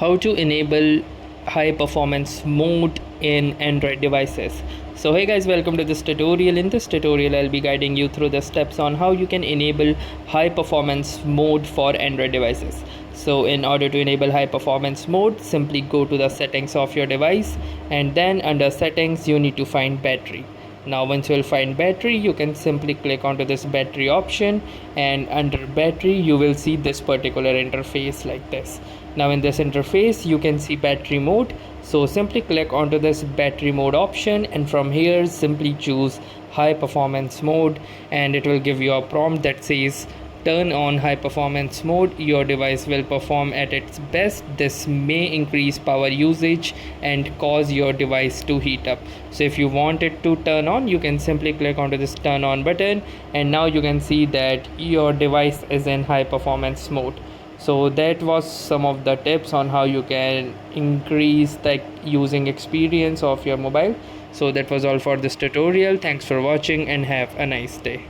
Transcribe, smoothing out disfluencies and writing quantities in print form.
how to enable high performance mode in Android devices. So hey guys, welcome to this tutorial. In this tutorial I'll be guiding you through the steps on how you can enable high performance mode for Android devices. So in order to enable high performance mode, simply go to the settings of your device, and then under settings you need to find battery. Now once you'll find battery, you can simply click onto this battery option, and under battery you will see this particular interface like this. Now in this interface you can see battery mode, so simply click onto this battery mode option, and from here simply choose high performance mode, and it will give you a prompt that says turn on high performance mode, your device will perform at its best. This may increase power usage and cause your device to heat up. So if you want it to turn on, you can simply click onto this turn on button, and now you can see that your device is in high performance mode. So that was some of the tips on how you can increase the using experience of your mobile. So that was all for this tutorial. Thanks for watching and have a nice day.